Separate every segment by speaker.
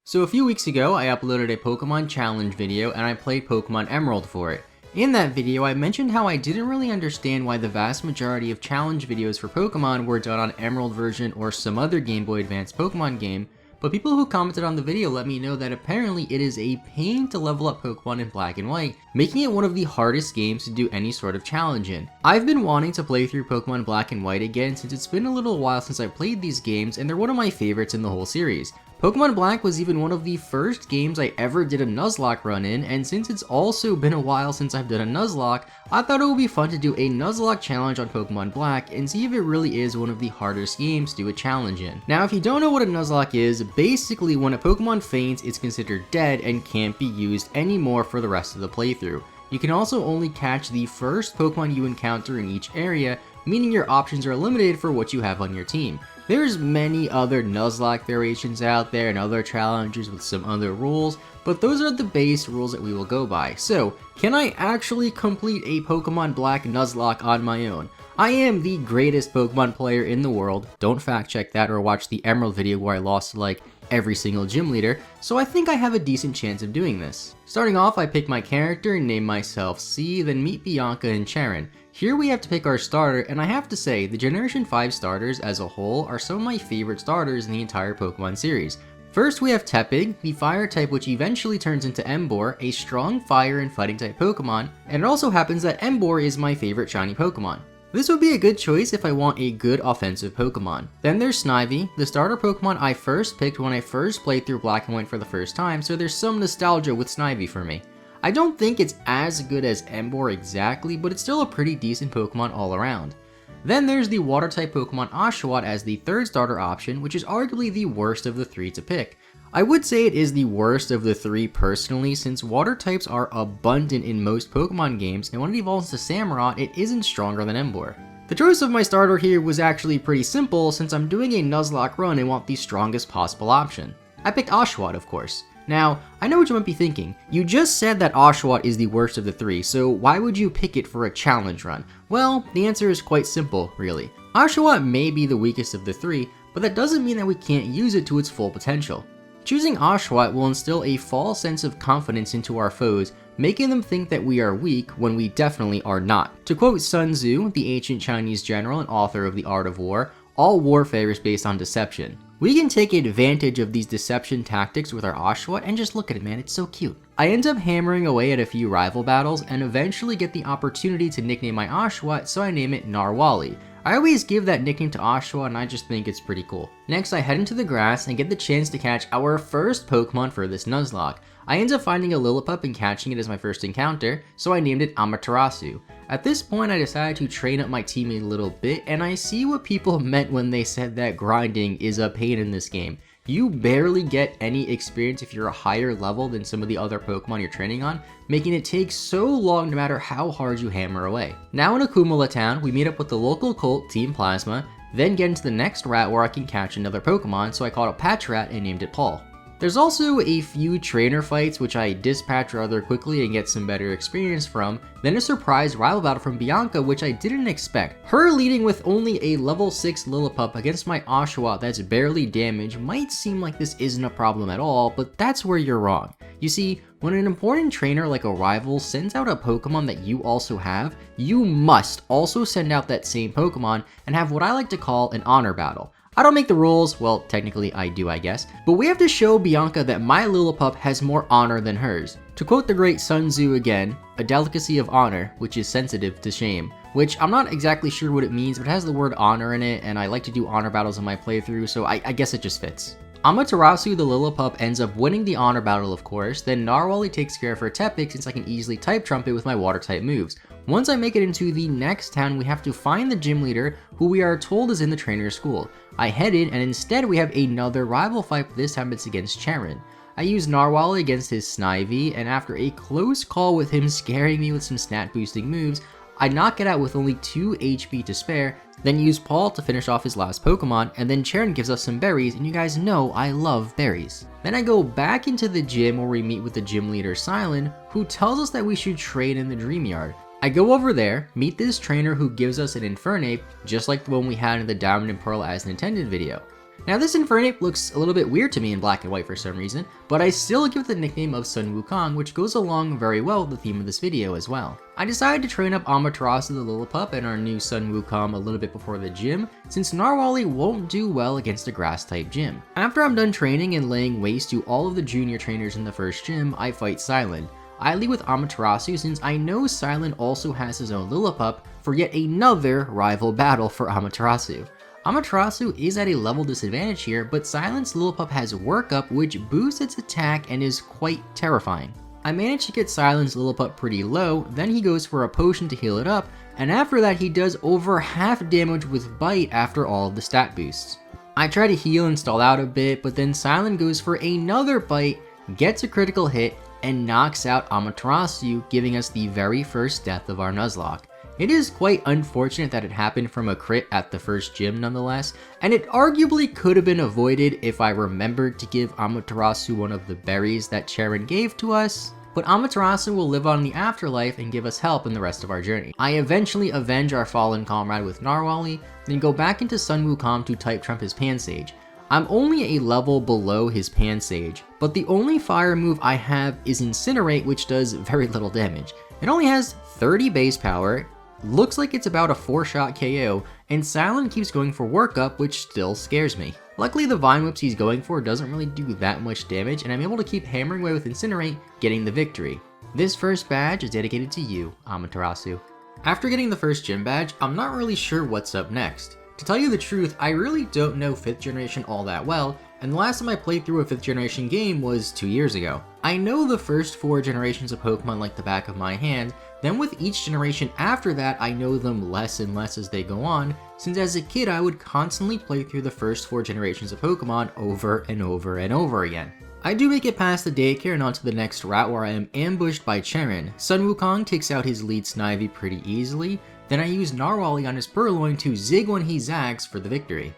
Speaker 1: So a few weeks ago, I uploaded a Pokemon challenge video and I played Pokemon Emerald for it. In that video, I mentioned how I didn't really understand why the vast majority of challenge videos for Pokemon were done on Emerald version or some other Game Boy Advance Pokemon game, but people who commented on the video let me know that apparently it is a pain to level up Pokemon in Black and White, making it one of the hardest games to do any sort of challenge in. I've been wanting to play through Pokemon Black and White again since it's been a little while since I played these games and they're one of my favorites in the whole series. Pokemon Black was even one of the first games I ever did a Nuzlocke run in, and since it's also been a while since I've done a Nuzlocke, I thought it would be fun to do a Nuzlocke challenge on Pokemon Black and see if it really is one of the hardest games to do a challenge in. Now if you don't know what a Nuzlocke is, basically when a Pokemon faints it's considered dead and can't be used anymore for the rest of the playthrough. You can also only catch the first Pokemon you encounter in each area, meaning your options are limited for what you have on your team. There's many other Nuzlocke variations out there and other challenges with some other rules, but those are the base rules that we will go by. So, can I actually complete a Pokemon Black Nuzlocke on my own? I am the greatest Pokemon player in the world, don't fact check that or watch the Emerald video where I lost to like every single gym leader, so I think I have a decent chance of doing this. Starting off, I pick my character and name myself C, then meet Bianca and Charon. Here we have to pick our starter, and I have to say, the Generation 5 starters as a whole are some of my favorite starters in the entire Pokemon series. First we have Tepig, the fire type which eventually turns into Emboar, a strong fire and fighting type Pokemon, and it also happens that Emboar is my favorite shiny Pokemon. This would be a good choice if I want a good offensive Pokemon. Then there's Snivy, the starter Pokemon I first picked when I first played through Black and White for the first time, so there's some nostalgia with Snivy for me. I don't think it's as good as Emboar exactly, but it's still a pretty decent Pokemon all around. Then there's the water type Pokemon Oshawott as the third starter option, which is arguably the worst of the three to pick. I would say it is the worst of the three personally, since water types are abundant in most Pokemon games, and when it evolves to Samurott, it isn't stronger than Emboar. The choice of my starter here was actually pretty simple since I'm doing a Nuzlocke run and want the strongest possible option. I picked Oshawott, of course. Now, I know what you might be thinking. You just said that Oshawott is the worst of the three, so why would you pick it for a challenge run? Well, the answer is quite simple, really. Oshawott may be the weakest of the three, but that doesn't mean that we can't use it to its full potential. Choosing Oshawott will instill a false sense of confidence into our foes, making them think that we are weak when we definitely are not. To quote Sun Tzu, the ancient Chinese general and author of The Art of War, all warfare is based on deception. We can take advantage of these deception tactics with our Oshawott and just look at it, man, it's so cute. I end up hammering away at a few rival battles and eventually get the opportunity to nickname my Oshawott, so I name it Narwhali. I always give that nickname to Oshawott and I just think it's pretty cool. Next I head into the grass and get the chance to catch our first Pokemon for this Nuzlocke. I end up finding a Lillipup and catching it as my first encounter, so I named it Amaterasu. At this point I decided to train up my team a little bit, and I see what people meant when they said that grinding is a pain in this game. You barely get any experience if you're a higher level than some of the other Pokemon you're training on, making it take so long no matter how hard you hammer away. Now in Akumala Town, we meet up with the local cult, Team Plasma, then get into the next route where I can catch another Pokemon, so I called a Patrat and named it Paul. There's also a few trainer fights which I dispatch rather quickly and get some better experience from, then a surprise rival battle from Bianca which I didn't expect. Her leading with only a level 6 Lillipup against my Oshawott that's barely damaged might seem like this isn't a problem at all, but that's where you're wrong. You see, when an important trainer like a rival sends out a Pokemon that you also have, you must also send out that same Pokemon and have what I like to call an honor battle. I don't make the rules, well technically I do I guess, but we have to show Bianca that my Lillipup has more honor than hers. To quote the great Sun Tzu again, a delicacy of honor, which is sensitive to shame. Which I'm not exactly sure what it means, but it has the word honor in it, and I like to do honor battles in my playthrough, so I guess it just fits. Amaterasu the Lillipup ends up winning the honor battle of course, then Narwhali takes care of her Tepig since I can easily type trumpet with my water type moves. Once I make it into the next town, we have to find the gym leader who we are told is in the trainer school. I head in and instead we have another rival fight, but this time it's against Charon. I use Narwhali against his Snivy, and after a close call with him scaring me with some stat boosting moves, I knock it out with only 2 HP to spare, then use Paul to finish off his last Pokemon, and then Charon gives us some berries, and you guys know I love berries. Then I go back into the gym where we meet with the gym leader Silent, who tells us that we should train in the Dream Yard. I go over there, meet this trainer who gives us an Infernape, just like the one we had in the Diamond and Pearl as intended video. Now this Infernape looks a little bit weird to me in black and white for some reason, but I still give it the nickname of Sun Wukong, which goes along very well with the theme of this video as well. I decided to train up Amaterasu the Lillipup and our new Sun Wukong a little bit before the gym, since Narwhali won't do well against a grass type gym. After I'm done training and laying waste to all of the junior trainers in the first gym, I fight Silent. I lead with Amaterasu since I know Silent also has his own Lillipup for yet another rival battle for Amaterasu. Amaterasu is at a level disadvantage here, but Silent's Lillipup has Work Up, which boosts its attack and is quite terrifying. I managed to get Silent's Lillipup pretty low, then he goes for a potion to heal it up, and after that he does over half damage with Bite after all of the stat boosts. I try to heal and stall out a bit, but then Silent goes for another Bite, gets a critical hit, and knocks out Amaterasu, giving us the very first death of our Nuzlocke. It is quite unfortunate that it happened from a crit at the first gym nonetheless, and it arguably could have been avoided if I remembered to give Amaterasu one of the berries that Charon gave to us, but Amaterasu will live on in the afterlife and give us help in the rest of our journey. I eventually avenge our fallen comrade with Narwhali, then go back into Sun Wukong to type trump his Pansage. I'm only a level below his Pansage, but the only fire move I have is Incinerate, which does very little damage. It only has 30 base power, looks like it's about a 4-shot KO, and Silent keeps going for Work Up, which still scares me. Luckily the Vine Whips he's going for doesn't really do that much damage, and I'm able to keep hammering away with Incinerate, getting the victory. This first badge is dedicated to you, Amaterasu. After getting the first gym badge, I'm not really sure what's up next. To tell you the truth, I really don't know 5th generation all that well, and the last time I played through a 5th generation game was 2 years ago. I know the first 4 generations of Pokemon like the back of my hand, then with each generation after that I know them less and less as they go on, since as a kid I would constantly play through the first 4 generations of Pokemon over and over and over again. I do make it past the daycare and onto the next route where I am ambushed by Charon. Sun Wukong takes out his lead Snivy pretty easily, then I use Narwhali on his Purloin to zig when he zags for the victory.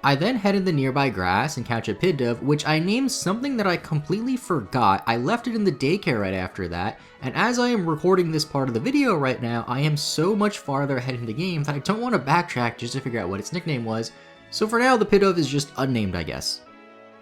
Speaker 1: I then head in the nearby grass and catch a Pidove, which I named something that I completely forgot. I left it in the daycare right after that, and as I am recording this part of the video right now, I am so much farther ahead in the game that I don't want to backtrack just to figure out what its nickname was, so for now the Pidove is just unnamed, I guess.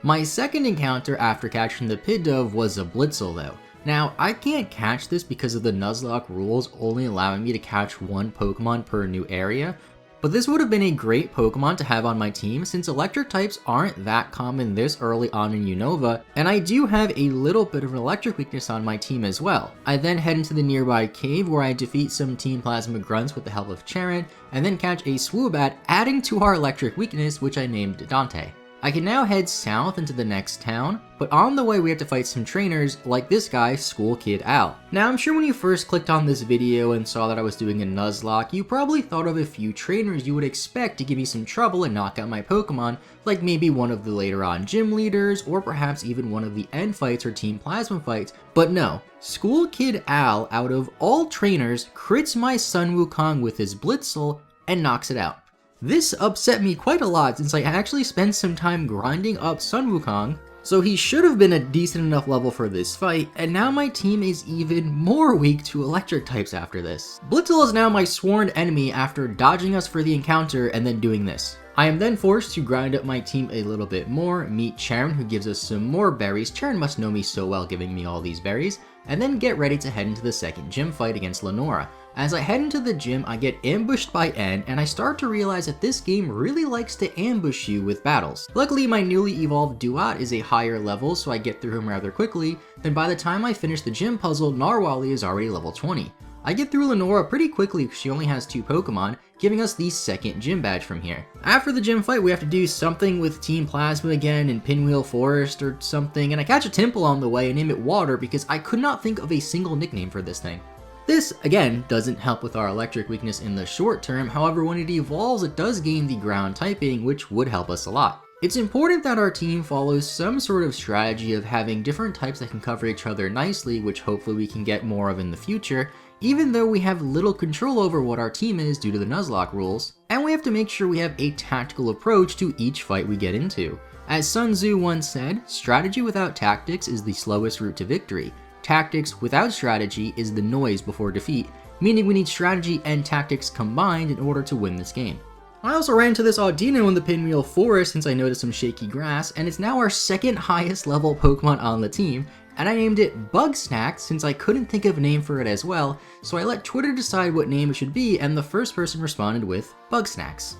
Speaker 1: My second encounter after catching the Pidove was a Blitzel though. Now, I can't catch this because of the Nuzlocke rules only allowing me to catch 1 Pokemon per new area, but this would have been a great Pokemon to have on my team since electric types aren't that common this early on in Unova, and I do have a little bit of an electric weakness on my team as well. I then head into the nearby cave where I defeat some Team Plasma Grunts with the help of Charon, and then catch a Swoobat, adding to our electric weakness, which I named Dante. I can now head south into the next town, but on the way we have to fight some trainers like this guy, School Kid Al. Now I'm sure when you first clicked on this video and saw that I was doing a Nuzlocke, you probably thought of a few trainers you would expect to give me some trouble and knock out my Pokemon, like maybe one of the later on gym leaders, or perhaps even one of the end fights or Team Plasma fights, but no. School Kid Al, out of all trainers, crits my Sun Wukong with his Blitzel and knocks it out. This upset me quite a lot since I actually spent some time grinding up Sun Wukong, so he should have been a decent enough level for this fight, and now my team is even more weak to electric types after this. Blitzel is now my sworn enemy after dodging us for the encounter and then doing this. I am then forced to grind up my team a little bit more, meet Charon who gives us some more berries. Charon must know me so well giving me all these berries, and then get ready to head into the second gym fight against Lenora. As I head into the gym, I get ambushed by N, and I start to realize that this game really likes to ambush you with battles. Luckily, my newly evolved Duat is a higher level, so I get through him rather quickly. Then by the time I finish the gym puzzle, Narwhali is already level 20. I get through Lenora pretty quickly because she only has 2 Pokemon, giving us the second gym badge from here. After the gym fight, we have to do something with Team Plasma again in Pinwheel Forest or something, and I catch a Temple on the way and name it Water because I could not think of a single nickname for this thing. This, again, doesn't help with our electric weakness in the short term, however when it evolves it does gain the ground typing, which would help us a lot. It's important that our team follows some sort of strategy of having different types that can cover each other nicely, which hopefully we can get more of in the future, even though we have little control over what our team is due to the Nuzlocke rules, and we have to make sure we have a tactical approach to each fight we get into. As Sun Tzu once said, strategy without tactics is the slowest route to victory. Tactics without strategy is the noise before defeat, meaning we need strategy and tactics combined in order to win this game. I also ran into this Audino in the Pinwheel Forest since I noticed some shaky grass, and it's now our second highest level Pokemon on the team, and I named it Bugsnax since I couldn't think of a name for it as well, so I let Twitter decide what name it should be, and the first person responded with Bugsnax.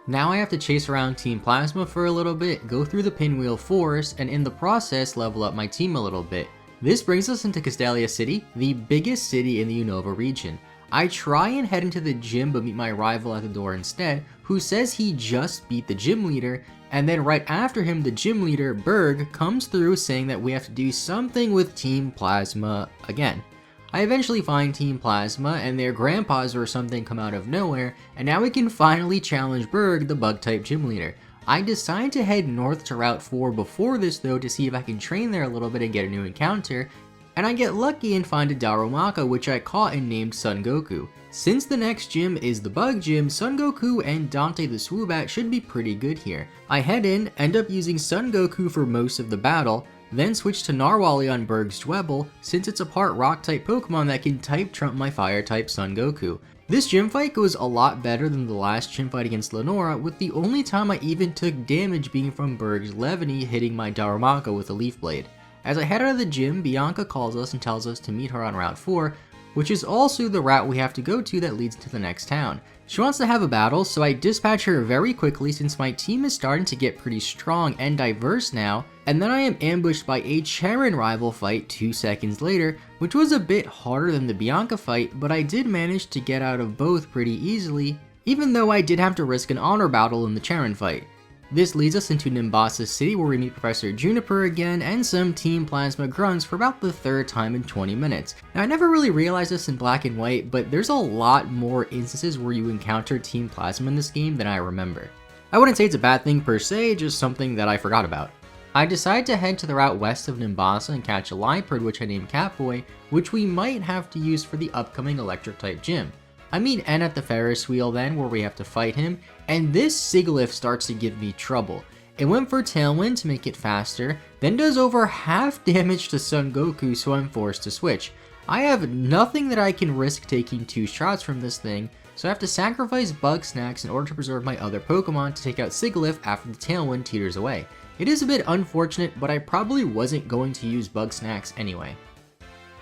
Speaker 1: Now I have to chase around Team Plasma for a little bit, go through the Pinwheel Forest, and in the process level up my team a little bit. This brings us into Castelia City, the biggest city in the Unova region. I try and head into the gym but meet my rival at the door instead, who says he just beat the gym leader, and then right after him the gym leader, Berg, comes through saying that we have to do something with Team Plasma again. I eventually find Team Plasma and their grandpas or something come out of nowhere, and now we can finally challenge Berg, the bug-type gym leader. I decide to head north to Route 4 before this though to see if I can train there a little bit and get a new encounter, and I get lucky and find a Darumaka which I caught and named Son Goku. Since the next gym is the Bug Gym, Son Goku and Dante the Swoobat should be pretty good here. I head in, end up using Son Goku for most of the battle, then switch to Narwhali on Berg's Dwebble since it's a part rock-type Pokemon that can type trump my fire-type Son Goku. This gym fight goes a lot better than the last gym fight against Lenora, with the only time I even took damage being from Berg's Levany hitting my Darumaka with a Leaf Blade. As I head out of the gym, Bianca calls us and tells us to meet her on Route 4, which is also the route we have to go to that leads to the next town. She wants to have a battle, so I dispatch her very quickly since my team is starting to get pretty strong and diverse now, and then I am ambushed by a Charon rival fight 2 seconds later, which was a bit harder than the Bianca fight, but I did manage to get out of both pretty easily, even though I did have to risk an honor battle in the Charon fight. This leads us into Nimbasa City where we meet Professor Juniper again and some Team Plasma grunts for about the third time in 20 minutes. Now I never really realized this in Black and White, but there's a lot more instances where you encounter Team Plasma in this game than I remember. I wouldn't say it's a bad thing per se, just something that I forgot about. I decide to head to the route west of Nimbasa and catch a Liepard which I named Catboy, which we might have to use for the upcoming electric type gym. I meet N at the Ferris wheel then where we have to fight him, and this Sigilyph starts to give me trouble. It went for Tailwind to make it faster, then does over half damage to Son Goku, so I'm forced to switch. I have nothing that I can risk taking 2 shots from this thing, so I have to sacrifice Bugsnax in order to preserve my other Pokemon to take out Sigilyph after the Tailwind teeters away. It is a bit unfortunate, but I probably wasn't going to use Bugsnax anyway.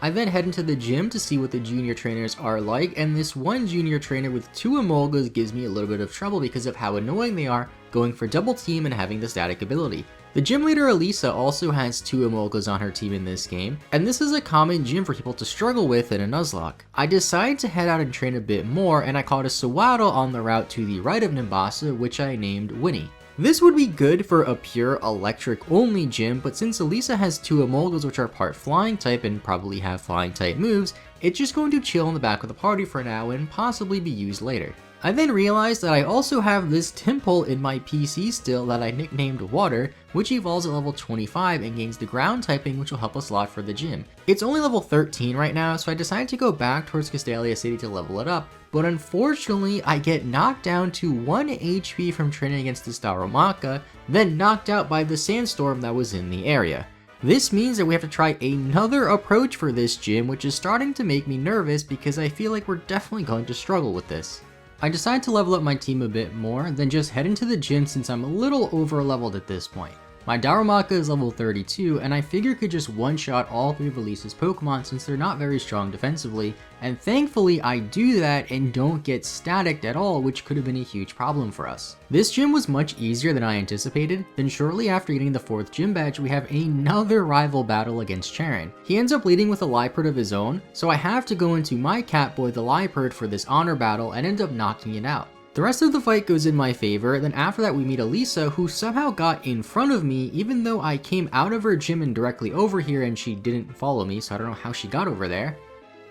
Speaker 1: I then head into the gym to see what the junior trainers are like, and this one junior trainer with 2 Emolgas gives me a little bit of trouble because of how annoying they are, going for double team and having the static ability. The gym leader Elisa also has 2 Emolgas on her team in this game, and this is a common gym for people to struggle with in a Nuzlocke. I decide to head out and train a bit more, and I caught a Sewaddle on the route to the right of Nimbasa, which I named Winnie. This would be good for a pure electric only gym, but since Elisa has 2 Emolgas which are part flying type and probably have flying type moves, it's just going to chill in the back of the party for now and possibly be used later. I then realized that I also have this Tympole in my PC still that I nicknamed Water, which evolves at level 25 and gains the ground typing which will help us a lot for the gym. It's only level 13 right now, so I decided to go back towards Castelia City to level it up, but unfortunately I get knocked down to 1 HP from training against this Darumaka, then knocked out by the sandstorm that was in the area. This means that we have to try another approach for this gym, which is starting to make me nervous because I feel like we're definitely going to struggle with this. I decide to level up my team a bit more, then just head into the gym since I'm a little over leveled at this point. My Darumaka is level 32, and I figure could just one-shot all 3 of Elisa's Pokemon since they're not very strong defensively, and thankfully I do that and don't get staticked at all, which could have been a huge problem for us. This gym was much easier than I anticipated, then shortly after getting the 4th gym badge we have another rival battle against Charon. He ends up leading with a Liepard of his own, so I have to go into my Catboy the Liepard for this honor battle and end up knocking it out. The rest of the fight goes in my favor, then after that we meet Elisa, who somehow got in front of me even though I came out of her gym and directly over here and she didn't follow me, so I don't know how she got over there.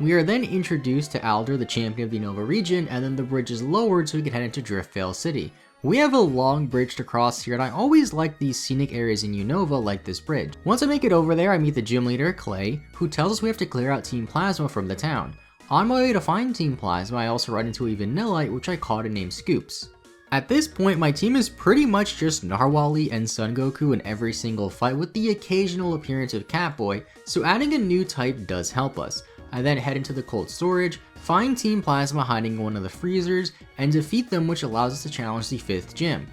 Speaker 1: We are then introduced to Alder, the champion of the Unova region, and then the bridge is lowered so we can head into Driftvale City. We have a long bridge to cross here, and I always like these scenic areas in Unova like this bridge. Once I make it over there, I meet the gym leader, Clay, who tells us we have to clear out Team Plasma from the town. On my way to find Team Plasma, I also run into a Vanillite which I caught and named Scoops. At this point, my team is pretty much just Narwhali and Son Goku in every single fight with the occasional appearance of Catboy, so adding a new type does help us. I then head into the cold storage, find Team Plasma hiding in one of the freezers, and defeat them, which allows us to challenge the 5th gym.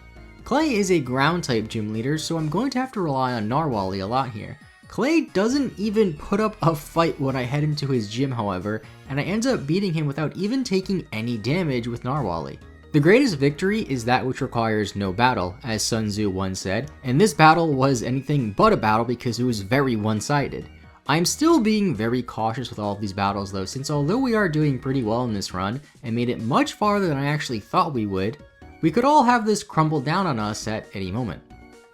Speaker 1: Clay is a ground type gym leader, so I'm going to have to rely on Narwhali a lot here. Clay doesn't even put up a fight when I head into his gym, however, and I end up beating him without even taking any damage with Narwhali. The greatest victory is that which requires no battle, as Sun Tzu once said, and this battle was anything but a battle because it was very one-sided. I'm still being very cautious with all of these battles though, since although we are doing pretty well in this run, and made it much farther than I actually thought we would, we could all have this crumble down on us at any moment.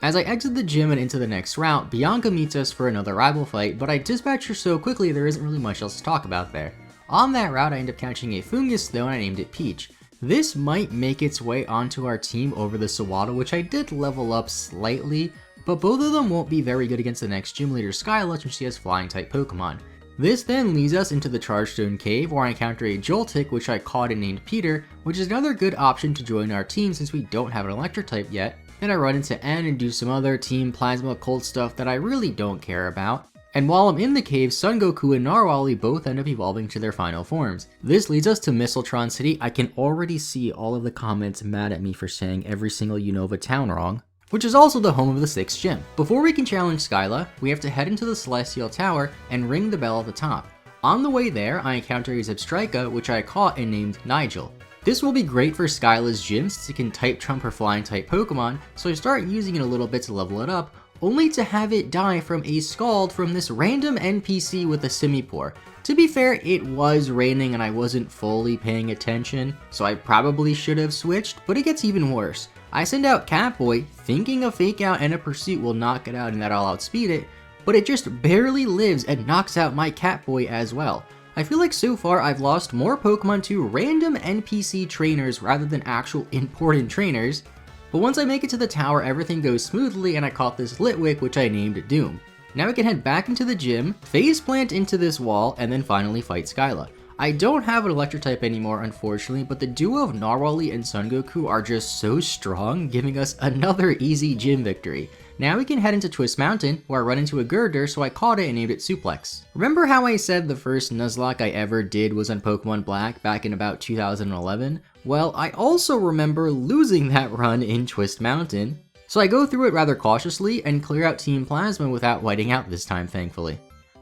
Speaker 1: As I exit the gym and into the next route, Bianca meets us for another rival fight, but I dispatch her so quickly there isn't really much else to talk about there. On that route I end up catching a fungus though and I named it Peach. This might make its way onto our team over the Sawada, which I did level up slightly, but both of them won't be very good against the next gym leader Skyla since she has flying type Pokemon. This then leads us into the Chargestone Cave where I encounter a Joltik which I caught and named Peter, which is another good option to join our team since we don't have an electric type yet. Then I run into N and do some other Team Plasma Cold stuff that I really don't care about. And while I'm in the cave, Son Goku and Narwhali both end up evolving to their final forms. This leads us to Mistletron City. I can already see all of the comments mad at me for saying every single Unova town wrong, which is also the home of the 6th gym. Before we can challenge Skyla, we have to head into the Celestial Tower and ring the bell at the top. On the way there, I encounter a Zebstrika, which I caught and named Nigel. This will be great for Skyla's gym since it can type trump her flying type Pokemon, so I start using it a little bit to level it up, only to have it die from a Scald from this random NPC with a Simipour. To be fair, it was raining and I wasn't fully paying attention, so I probably should have switched, but it gets even worse. I send out Catboy, thinking a Fake Out and a Pursuit will knock it out and that I'll outspeed it, but it just barely lives and knocks out my Catboy as well. I feel like so far I've lost more Pokemon to random NPC trainers rather than actual important trainers, but once I make it to the tower everything goes smoothly and I caught this Litwick which I named Doom. Now we can head back into the gym, phase plant into this wall, and then finally fight Skyla. I don't have an electric type anymore unfortunately, but the duo of Narwhali and Son Goku are just so strong, giving us another easy gym victory. Now we can head into Twist Mountain, where I run into a Girder, so I caught it and named it Suplex. Remember how I said the first Nuzlocke I ever did was on Pokemon Black back in about 2011? Well, I also remember losing that run in Twist Mountain, so I go through it rather cautiously and clear out Team Plasma without whiting out this time thankfully.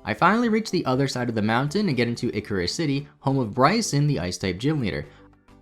Speaker 1: I finally reach the other side of the mountain and get into Icarus City, home of Bryson, the Ice-type gym leader.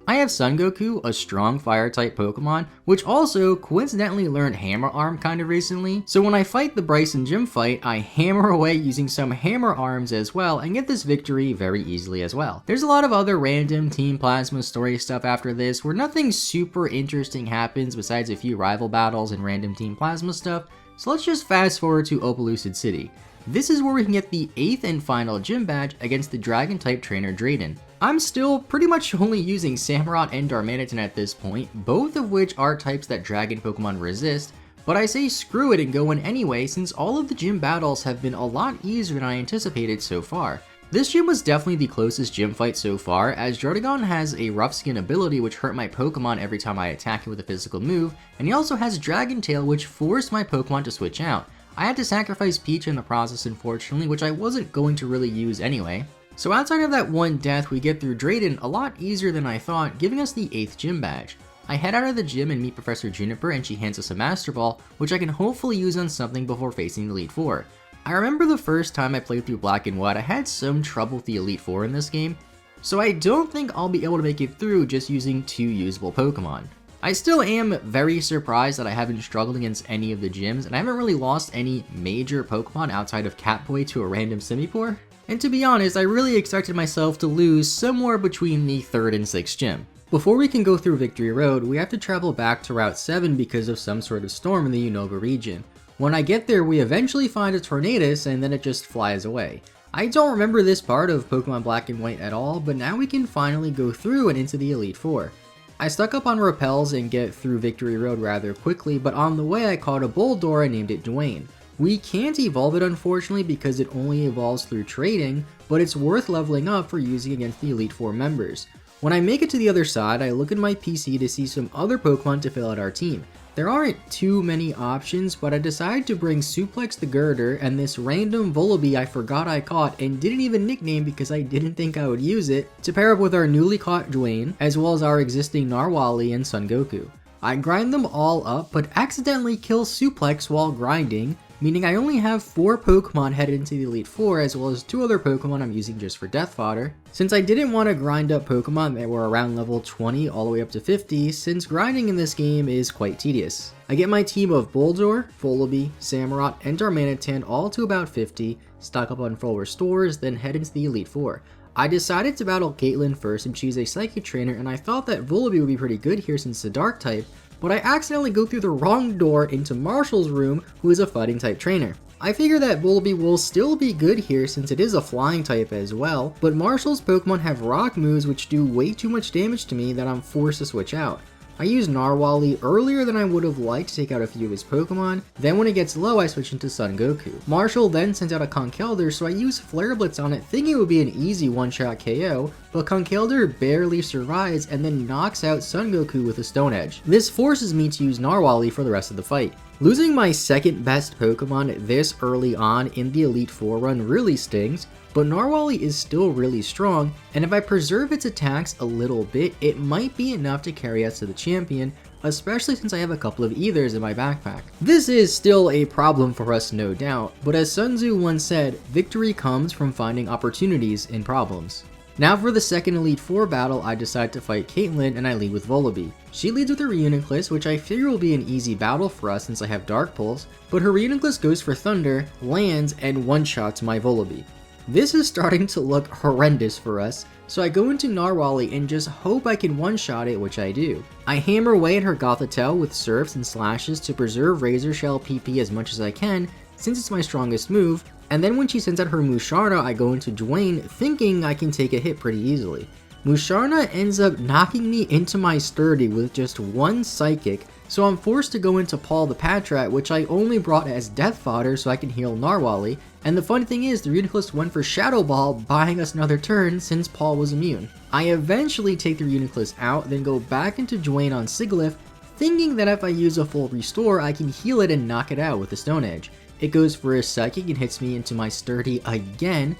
Speaker 1: I have Son Goku, a strong Fire-type Pokemon, which also coincidentally learned Hammer Arm kind of recently, so when I fight the Bryson gym fight, I hammer away using some Hammer Arms as well and get this victory very easily as well. There's a lot of other random Team Plasma story stuff after this, where nothing super interesting happens besides a few rival battles and random Team Plasma stuff, so let's just fast forward to Opelucid City. This is where we can get the 8th and final gym badge against the Dragon-type trainer Drayden. I'm still pretty much only using Samurott and Darmanitan at this point, both of which are types that Dragon Pokemon resist, but I say screw it and go in anyway since all of the gym battles have been a lot easier than I anticipated so far. This gym was definitely the closest gym fight so far, as Jardigon has a Rough Skin ability which hurt my Pokemon every time I attack it with a physical move, and he also has Dragon Tail which forced my Pokemon to switch out. I had to sacrifice Peach in the process unfortunately, which I wasn't going to really use anyway. So outside of that one death, we get through Drayden a lot easier than I thought, giving us the 8th gym badge. I head out of the gym and meet Professor Juniper and she hands us a Master Ball, which I can hopefully use on something before facing the Elite Four. I remember the first time I played through Black and White, I had some trouble with the Elite Four in this game, so I don't think I'll be able to make it through just using 2 usable Pokemon. I still am very surprised that I haven't struggled against any of the gyms, and I haven't really lost any major Pokemon outside of Catboy to a random Simipour. And to be honest, I really expected myself to lose somewhere between the 3rd and 6th gym. Before we can go through Victory Road, we have to travel back to Route 7 because of some sort of storm in the Unova region. When I get there, we eventually find a Tornadus and then it just flies away. I don't remember this part of Pokemon Black and White at all, but now we can finally go through and into the Elite Four. I stuck up on Repels and get through Victory Road rather quickly, but on the way I caught a Bulldor and named it Dwayne. We can't evolve it unfortunately because it only evolves through trading, but it's worth leveling up for using against the Elite Four members. When I make it to the other side, I look at my PC to see some other Pokemon to fill out our team. There aren't too many options, but I decided to bring Suplex the Girder and this random Volibee I forgot I caught and didn't even nickname because I didn't think I would use it, to pair up with our newly caught Dwayne, as well as our existing Narwhali and Son Goku. I grind them all up, but accidentally kill Suplex while grinding, meaning I only have 4 Pokemon headed into the Elite Four, as well as 2 other Pokemon I'm using just for death fodder. Since I didn't want to grind up Pokemon that were around level 20 all the way up to 50, since grinding in this game is quite tedious. I get my team of Bulldor, Volibee, Samurott, and Darmanitan all to about 50, stock up on full restores, then head into the Elite Four. I decided to battle Caitlyn first and choose a Psychic Trainer, and I thought that Volibee would be pretty good here since it's a Dark type, but I accidentally go through the wrong door into Marshall's room, who is a Fighting type trainer. I figure that Volibee will still be good here since it is a Flying type as well, but Marshall's Pokemon have Rock moves which do way too much damage to me that I'm forced to switch out. I use Narwhali earlier than I would have liked to take out a few of his Pokemon, then when it gets low I switch into Son Goku. Marshall then sends out a Conkeldurr, so I use Flare Blitz on it thinking it would be an easy one-shot KO, but Conkeldurr barely survives and then knocks out Son Goku with a Stone Edge. This forces me to use Narwhali for the rest of the fight. Losing my second best Pokemon this early on in the Elite Four run really stings, but Narwhali is still really strong, and if I preserve its attacks a little bit, it might be enough to carry us to the champion, especially since I have a couple of Ethers in my backpack. This is still a problem for us, no doubt, but as Sun Tzu once said, victory comes from finding opportunities in problems. Now for the second Elite Four battle, I decide to fight Caitlyn and I lead with Volibee. She leads with her Reuniclus, which I figure will be an easy battle for us since I have Dark Pulse, but her Reuniclus goes for Thunder, lands, and one-shots my Volibee. This is starting to look horrendous for us, so I go into Narwhali and just hope I can one-shot it, which I do. I hammer away at her Gothitelle with Surfs and Slashes to preserve Razor Shell PP as much as I can, since it's my strongest move, and then when she sends out her Musharna, I go into Dwayne thinking I can take a hit pretty easily. Musharna ends up knocking me into my Sturdy with just one Psychic, so I'm forced to go into Paul the Patrat, which I only brought as death fodder so I can heal Narwhali, and the funny thing is the Reuniclus went for Shadow Ball, buying us another turn since Paul was immune. I eventually take the Reuniclus out, then go back into Dwayne on Sigilyph, thinking that if I use a full restore I can heal it and knock it out with a Stone Edge. It goes for a Psychic and hits me into my Sturdy again,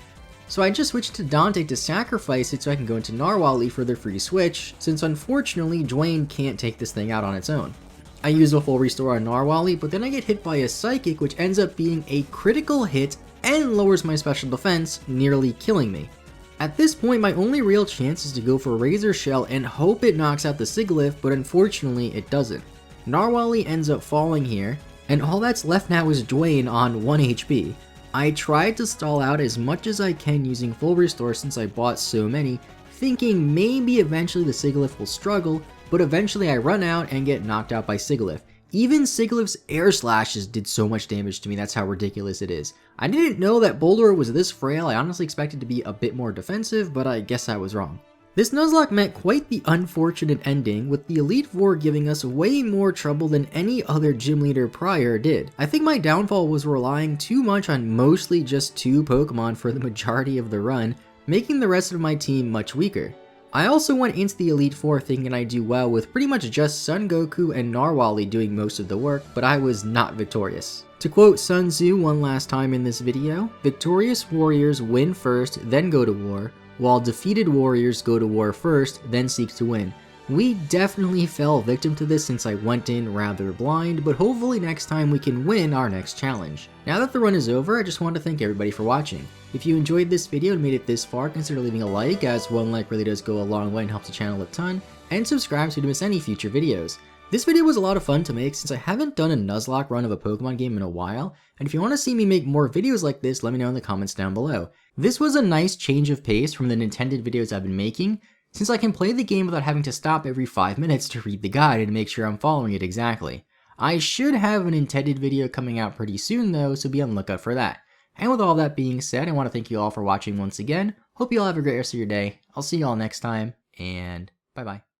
Speaker 1: so I just switched to Dante to sacrifice it so I can go into Narwhali for the free switch, since unfortunately Dwayne can't take this thing out on its own. I use a full restore on Narwhali, but then I get hit by a Psychic which ends up being a critical hit and lowers my special defense, nearly killing me. At this point my only real chance is to go for Razor Shell and hope it knocks out the Sigilyph, but unfortunately it doesn't. Narwhali ends up falling here, and all that's left now is Dwayne on 1 HP. I tried to stall out as much as I can using full restore since I bought so many, thinking maybe eventually the Sigilyph will struggle, but eventually I run out and get knocked out by Sigilyph. Even Sigilyph's Air Slashes did so much damage to me, that's how ridiculous it is. I didn't know that Bulldor was this frail. I honestly expected to be a bit more defensive, but I guess I was wrong. This Nuzlocke met quite the unfortunate ending, with the Elite Four giving us way more trouble than any other gym leader prior did. I think my downfall was relying too much on mostly just 2 Pokemon for the majority of the run, making the rest of my team much weaker. I also went into the Elite Four thinking I'd do well with pretty much just Son Goku and Narwhali doing most of the work, but I was not victorious. To quote Sun Tzu one last time in this video, victorious warriors win first, then go to war, while defeated warriors go to war first, then seek to win. We definitely fell victim to this since I went in rather blind, but hopefully next time we can win our next challenge. Now that the run is over, I just want to thank everybody for watching. If you enjoyed this video and made it this far, consider leaving a like, as one like really does go a long way and helps the channel a ton, and subscribe so you don't miss any future videos. This video was a lot of fun to make since I haven't done a Nuzlocke run of a Pokemon game in a while, and if you want to see me make more videos like this, let me know in the comments down below. This was a nice change of pace from the intended videos I've been making, since I can play the game without having to stop every 5 minutes to read the guide and make sure I'm following it exactly. I should have an intended video coming out pretty soon though, so be on the lookout for that. And with all that being said, I want to thank you all for watching once again. Hope you all have a great rest of your day. I'll see you all next time, and bye bye.